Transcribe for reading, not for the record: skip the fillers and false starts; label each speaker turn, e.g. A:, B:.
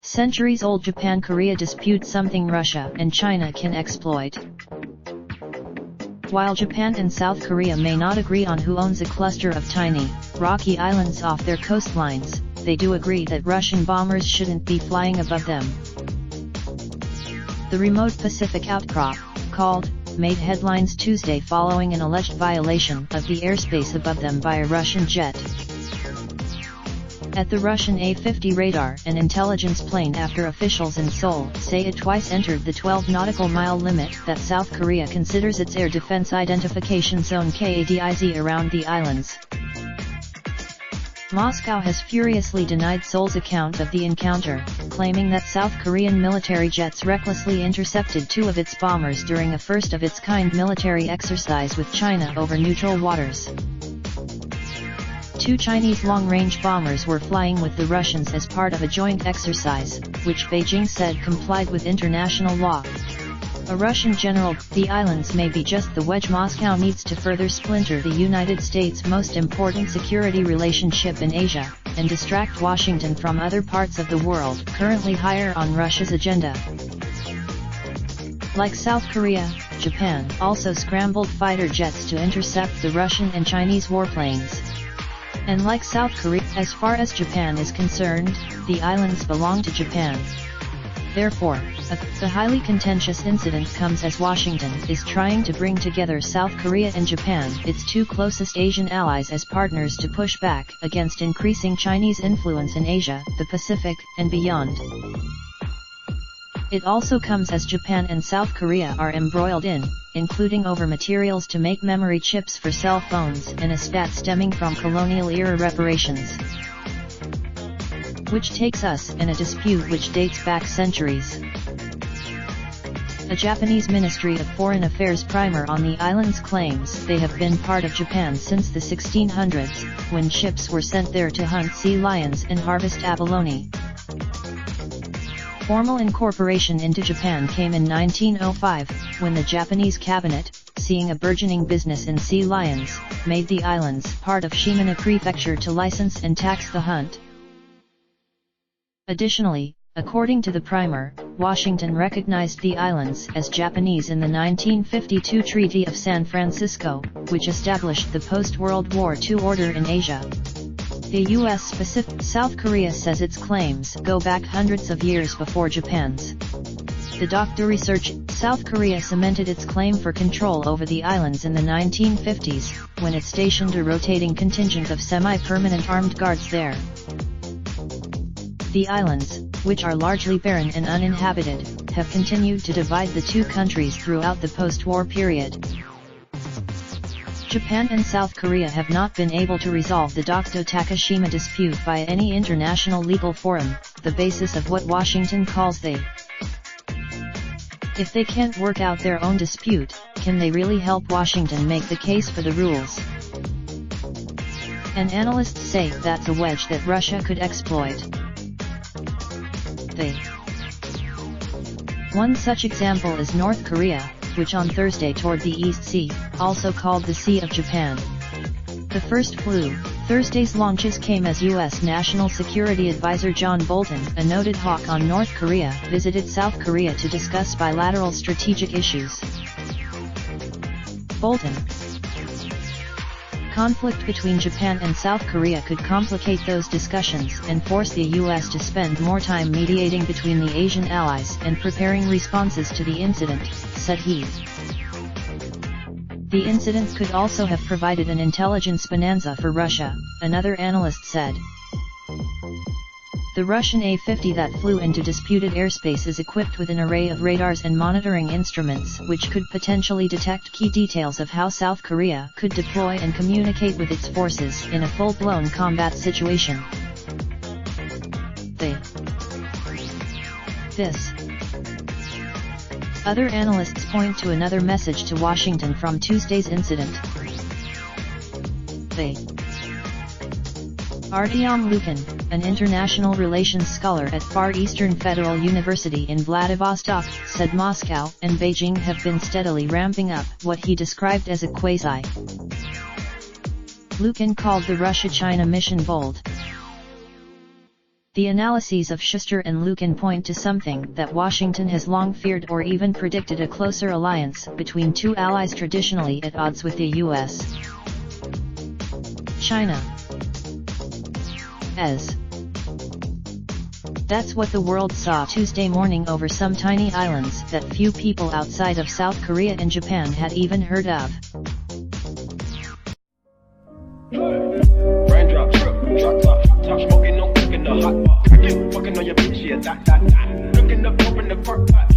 A: Centuries-old Japan-Korea dispute something Russia and China can exploit. While Japan and South Korea may not agree on who owns a cluster of tiny, rocky islands off their coastlines, they do agree that Russian bombers shouldn't be flying above them. The remote Pacific outcrop, called, made headlines Tuesday following an alleged violation of the airspace above them by a Russian jet. At the Russian A-50 radar, an intelligence plane after officials in Seoul say it twice entered the 12 nautical mile limit that South Korea considers its air defense identification zone KADIZ around the islands. Moscow has furiously denied Seoul's account of the encounter, claiming that South Korean military jets recklessly intercepted two of its bombers during a first-of-its-kind military exercise with China over neutral waters. Two Chinese long-range bombers were flying with the Russians as part of a joint exercise, which Beijing said complied with international law. A Russian general, the islands may be just the wedge Moscow needs to further splinter the United States' most important security relationship in Asia, and distract Washington from other parts of the world currently higher on Russia's agenda. Like South Korea, Japan also scrambled fighter jets to intercept the Russian and Chinese warplanes. And like South Korea, as far as Japan is concerned, the islands belong to Japan. Therefore, the highly contentious incident comes as Washington is trying to bring together South Korea and Japan, its two closest Asian allies, as partners to push back against increasing Chinese influence in Asia, the Pacific, and beyond. It also comes as Japan and South Korea are embroiled including over materials to make memory chips for cell phones and a spat stemming from colonial-era reparations. Which takes us in a dispute which dates back centuries. A Japanese Ministry of Foreign Affairs primer on the islands claims they have been part of Japan since the 1600s, when ships were sent there to hunt sea lions and harvest abalone. Formal incorporation into Japan came in 1905, when the Japanese cabinet, seeing a burgeoning business in sea lions, made the islands part of Shimane Prefecture to license and tax the hunt. Additionally, according to the primer, Washington recognized the islands as Japanese in the 1952 Treaty of San Francisco, which established the post-World War II order in Asia. The U.S. Pacific. South Korea says its claims go back hundreds of years before Japan's. The Doctor research, South Korea cemented its claim for control over the islands in the 1950s, when it stationed a rotating contingent of semi-permanent armed guards there. The islands, which are largely barren and uninhabited, have continued to divide the two countries throughout the post-war period. Japan and South Korea have not been able to resolve the Dokdo Takeshima dispute via any international legal forum, the basis of what Washington calls the. If they can't work out their own dispute, can they really help Washington make the case for the rules? And analysts say that's a wedge that Russia could exploit. One such example is North Korea, which on Thursday toured the East Sea, also called the Sea of Japan. The first flew. Thursday's launches came as U.S. National Security Advisor John Bolton, a noted hawk on North Korea, visited South Korea to discuss bilateral strategic issues. Bolton. Conflict between Japan and South Korea could complicate those discussions and force the U.S. to spend more time mediating between the Asian allies and preparing responses to the incident, said he. The incident could also have provided an intelligence bonanza for Russia, another analyst said. The Russian A-50 that flew into disputed airspace is equipped with an array of radars and monitoring instruments which could potentially detect key details of how South Korea could deploy and communicate with its forces in a full-blown combat situation. Other analysts point to another message to Washington from Tuesday's incident. Artyom Lukin, an international relations scholar at Far Eastern Federal University in Vladivostok, said Moscow and Beijing have been steadily ramping up what he described as a quasi. Lukin called the Russia-China mission bold. The analyses of Schuster and Lukin point to something that Washington has long feared or even predicted: a closer alliance between two allies traditionally at odds with the US. China. That's what the world saw Tuesday morning over some tiny islands that few people outside of South Korea and Japan had even heard of.
B: Raindrop, drop top smoking, no cooking the hot pot. Fucking on your bitch, yeah, that. Looking up, open the park pot.